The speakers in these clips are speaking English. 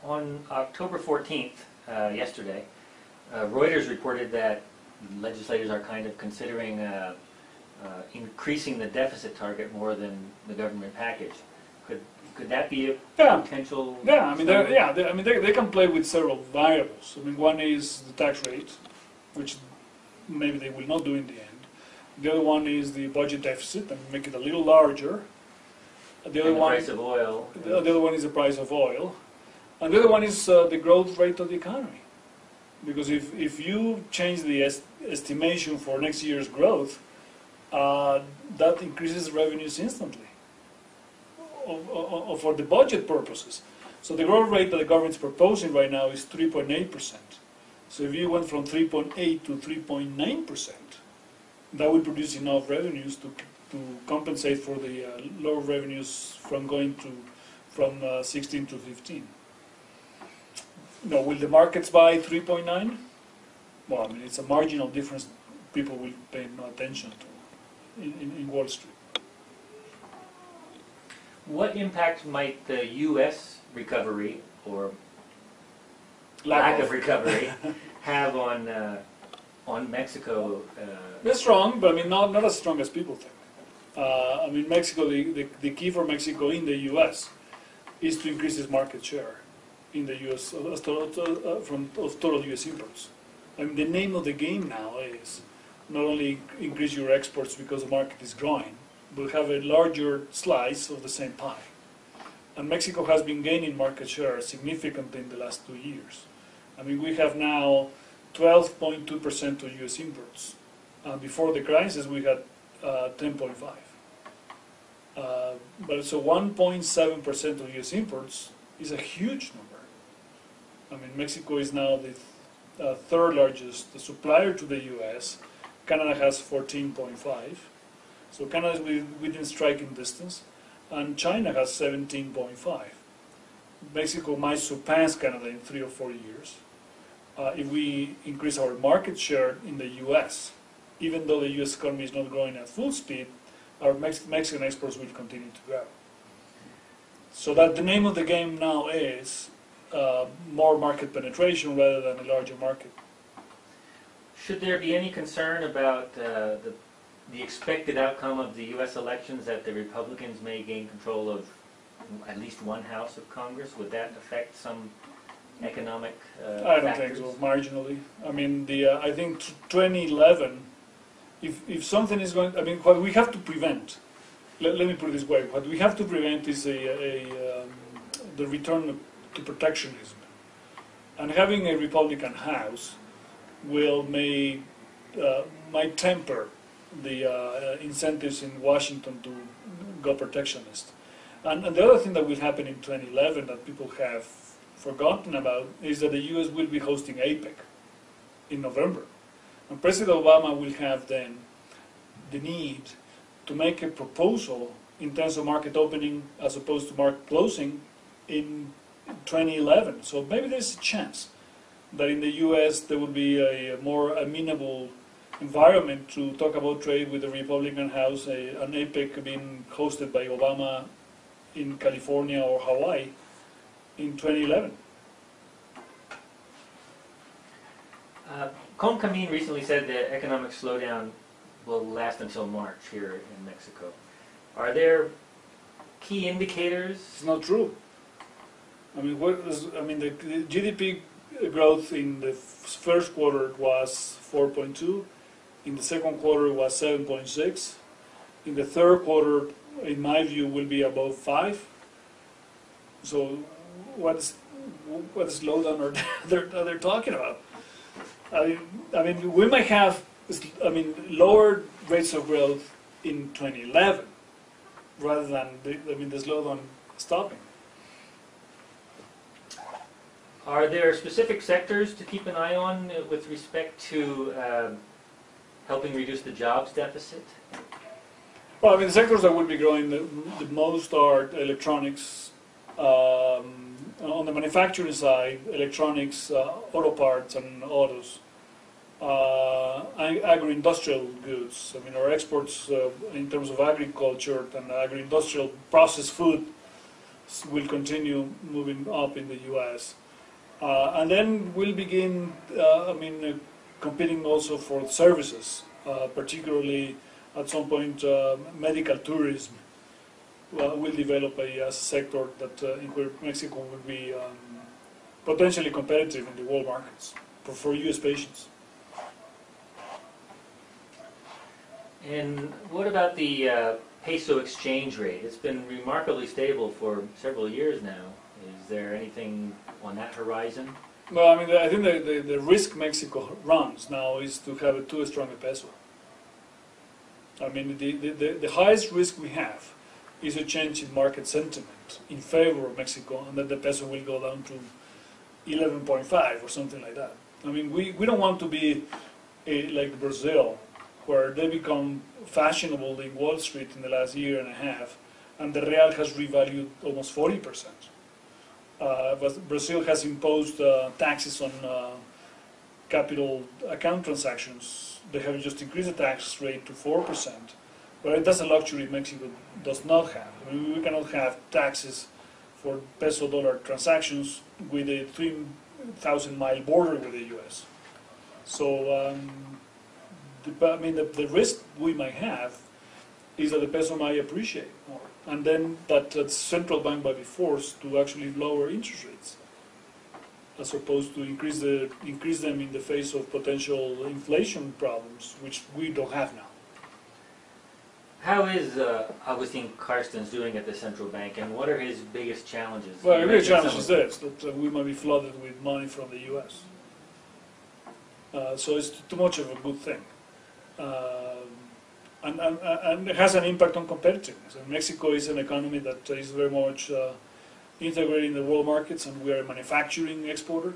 On October 14th, yesterday, Reuters reported that legislators are kind of considering increasing the deficit target more than the government package. Could that be a potential? Yeah, I mean, they can play with several variables. I mean, one is the tax rate, which maybe they will not do in the end. The other one is the budget deficit, and make it a little larger. The price of oil. The other one is the price of oil. And the other one is the growth rate of the economy. Because if you change the estimation for next year's growth, that increases revenues instantly for the budget purposes. So the growth rate that the government's proposing right now is 3.8%. So if you went from 3.8 to 3.9%, that would produce enough revenues to compensate for the lower revenues from going from 16 to 15. Now, will the markets buy 3.9? Well, I mean, it's a marginal difference people will pay no attention to in Wall Street. What impact might the U.S. recovery or lack of recovery have on Mexico? They're strong, but I mean, not as strong as people think. I mean, Mexico, the key for Mexico in the U.S. is to increase its market share in the U.S. of total U.S. imports. I mean, the name of the game now is not only increase your exports because the market is growing, but have a larger slice of the same pie. And Mexico has been gaining market share significantly in the last 2 years. I mean, we have now 12.2% of U.S. imports. Before the crisis, we had 10.5. But so 1.7% of U.S. imports is a huge number. I mean, Mexico is now the third largest supplier to the U.S. Canada has 14.5. So Canada is within striking distance. And China has 17.5. Mexico might surpass Canada in 3 or 4 years. If we increase our market share in the U.S., even though the U.S. economy is not growing at full speed, our Mexican exports will continue to grow. So that the name of the game now is more market penetration rather than a larger market. Should there be any concern about the expected outcome of the U.S. elections, that the Republicans may gain control of at least one house of Congress? Would that affect some economic I don't think so, marginally. I mean, I think 2011, if something is going, I mean, what we have to prevent, let me put it this way, what we have to prevent is the return to protectionism. And having a Republican House might temper the incentives in Washington to go protectionist. And the other thing that will happen in 2011 that people have forgotten about is that the U.S. will be hosting APEC in November. And President Obama will have then the need to make a proposal in terms of market opening as opposed to market closing in 2011. So maybe there's a chance that in the U.S. there will be a more amenable environment to talk about trade with the Republican House, an APEC being hosted by Obama in California or Hawaii in 2011. Comín recently said the economic slowdown will last until March here in Mexico. Are there key indicators? It's not true. I mean, the GDP growth in the first quarter was 4.2. In the second quarter, it was 7.6. In the third quarter, in my view, will be above 5. So, what slowdown are they talking about? I mean, we might have, lower rates of growth in 2011, rather than the slowdown stopping. Are there specific sectors to keep an eye on with respect to helping reduce the jobs deficit? Well, I mean, the sectors that will be growing the most are electronics. On the manufacturing side, electronics, auto parts and autos, agro-industrial goods. I mean, our exports in terms of agriculture and agro-industrial processed food will continue moving up in the U.S. And then we'll begin, competing also for services, particularly at some point medical tourism will develop a sector that in where Mexico will be potentially competitive in the world markets for U.S. patients. And what about the peso exchange rate? It's been remarkably stable for several years now. Is there anything on that horizon? Well, I think the risk Mexico runs now is to have a too strong a peso. The highest risk we have is a change in market sentiment in favor of Mexico, and that the peso will go down to 11.5 or something like that. We don't want to be like Brazil, where they become fashionable in Wall Street in the last year and a half, and the real has revalued almost 40%. But Brazil has imposed taxes on capital account transactions. They have just increased the tax rate to 4%, but that's a luxury Mexico does not have. We cannot have taxes for peso-dollar transactions with a 3,000-mile border with the U.S. So, the risk we might have is that the peso might appreciate more, and then that the central bank might be forced to actually lower interest rates, as opposed to increase them in the face of potential inflation problems, which we don't have now. How is Agustin Carstens doing at the central bank, and what are his biggest challenges? Well, the biggest challenge is this, that we might be flooded with money from the U.S. So it's too much of a good thing. And it has an impact on competitiveness. And Mexico is an economy that is very much integrated in the world markets, and we are a manufacturing exporter,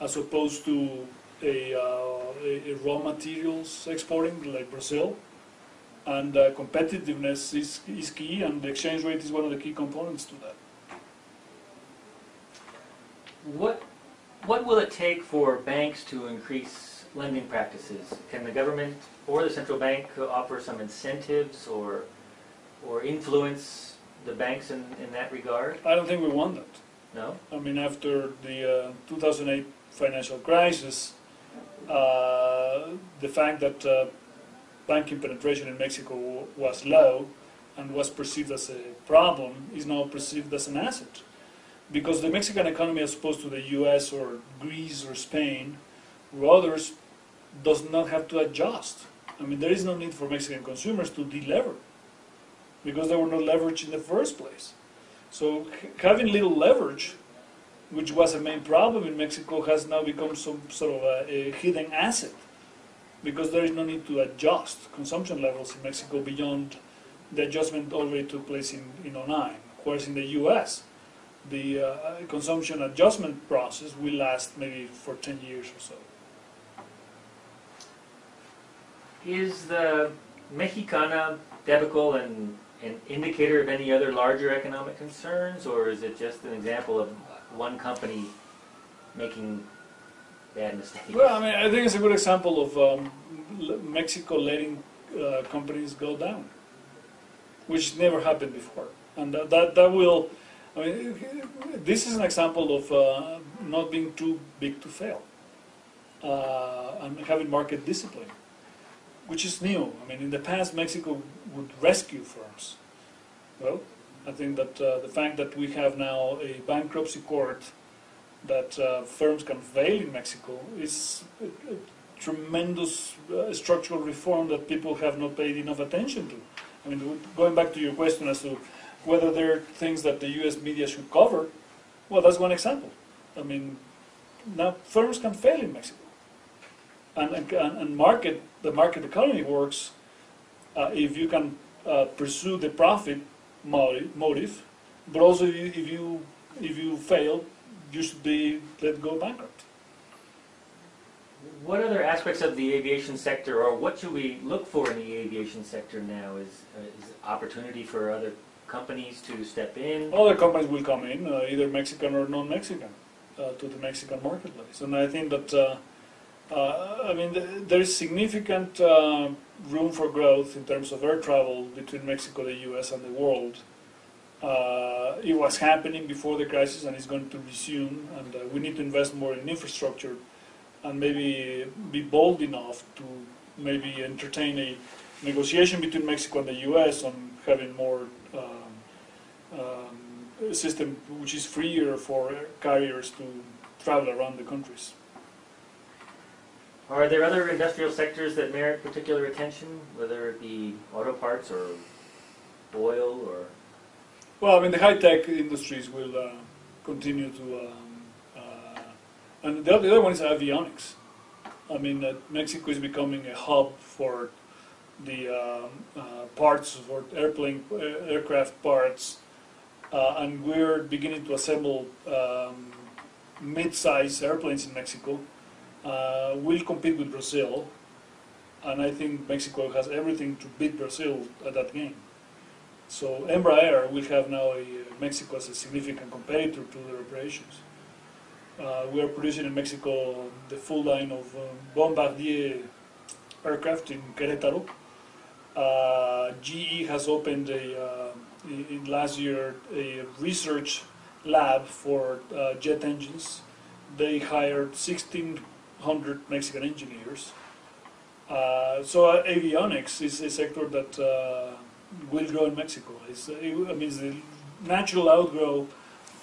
as opposed to a raw materials exporting like Brazil. And competitiveness is key, and the exchange rate is one of the key components to that. What will it take for banks to increase lending practices? Can the government or the central bank offer some incentives or influence the banks in that regard? I don't think we want that. No? After the 2008 financial crisis, the fact that banking penetration in Mexico was low and was perceived as a problem is now perceived as an asset. Because the Mexican economy, as opposed to the US or Greece or Spain or others, does not have to adjust. There is no need for Mexican consumers to delever, because they were not leveraged in the first place. So having little leverage, which was a main problem in Mexico, has now become some sort of a hidden asset, because there is no need to adjust consumption levels in Mexico beyond the adjustment already took place in 2009. Whereas in the US, the consumption adjustment process will last maybe for 10 years or so. Is the Mexicana debacle an indicator of any other larger economic concerns, or is it just an example of one company making bad mistakes? Well, I think it's a good example of Mexico letting companies go down, which never happened before. And that will, this is an example of not being too big to fail, and having market discipline, which is new. In the past, Mexico would rescue firms. Well, I think that the fact that we have now a bankruptcy court that firms can fail in Mexico is a tremendous structural reform that people have not paid enough attention to. Going back to your question as to whether there are things that the U.S. media should cover, well, that's one example. Now firms can fail in Mexico. And the market economy works if you can pursue the profit motive, but also if you fail, you should be let go bankrupt. What other aspects of the aviation sector, or what should we look for in the aviation sector now? Is opportunity for other companies to step in? Other companies will come in, either Mexican or non-Mexican, to the Mexican marketplace. And I think that there is significant room for growth in terms of air travel between Mexico, the U.S., and the world. It was happening before the crisis and it's going to resume, and we need to invest more in infrastructure and maybe be bold enough to maybe entertain a negotiation between Mexico and the US on having more system which is freer for carriers to travel around the countries. Are there other industrial sectors that merit particular attention, whether it be auto parts or oil or? Well, I mean, the high-tech industries will continue to, and the other one is avionics. I mean, Mexico is becoming a hub for the parts for aircraft parts, and we're beginning to assemble mid-size airplanes in Mexico. We'll compete with Brazil, and I think Mexico has everything to beat Brazil at that game. So Embraer will have now Mexico as a significant competitor to their operations. We are producing in Mexico the full line of Bombardier aircraft in Querétaro. GE has opened in last year a research lab for jet engines. They hired 1,600 Mexican engineers. So avionics is a sector that will grow in Mexico. It's the natural outgrow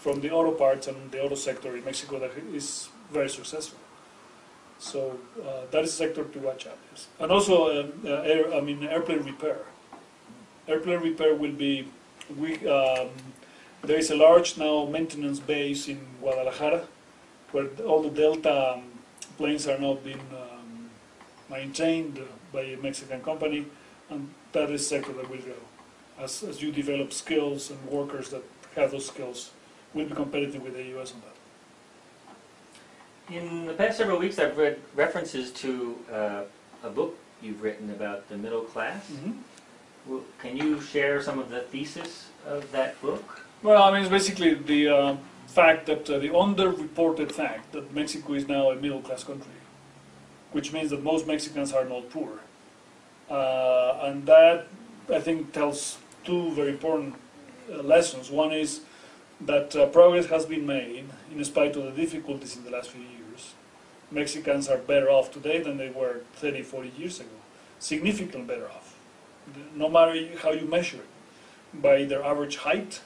from the auto parts and the auto sector in Mexico that is very successful. So that is a sector to watch out. Yes. And also, airplane repair. Airplane repair will be. There is a large now maintenance base in Guadalajara, where all the Delta planes are now being maintained by a Mexican company, and that is a sector that will grow. As you develop skills and workers that have those skills, will be competitive with the US on that. In the past several weeks, I've read references to a book you've written about the middle class. Mm-hmm. Well, can you share some of the thesis of that book? Well, I mean, it's basically the fact that the underreported fact that Mexico is now a middle-class country, which means that most Mexicans are not poor. And that, I think, tells two very important lessons. One is that progress has been made in spite of the difficulties in the last few years. Mexicans are better off today than they were 30, 40 years ago. Significantly better off, no matter how you measure it, by their average height,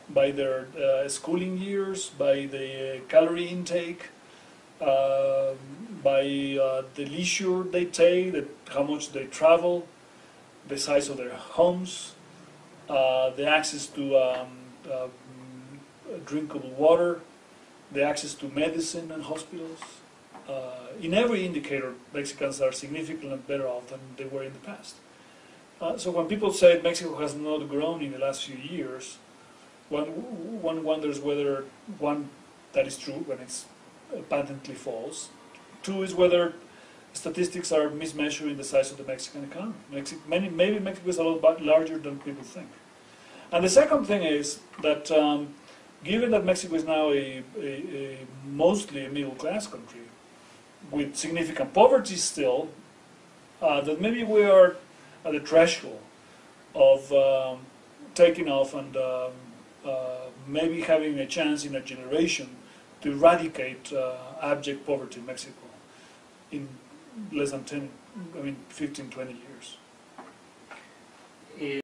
by their schooling years, by the calorie intake, by the leisure they take, how much they travel, the size of their homes, the access to drinkable water, the access to medicine and hospitals. In every indicator, Mexicans are significantly better off than they were in the past. So when people say Mexico has not grown in the last few years, one wonders whether, one, that is true when it's patently false. Two is whether statistics are mismeasuring the size of the Mexican economy. Maybe Mexico is a lot larger than people think. And the second thing is that given that Mexico is now mostly a middle-class country, with significant poverty still, that maybe we are at the threshold of taking off and maybe having a chance in a generation to eradicate abject poverty in Mexico in less than 15, 20 years.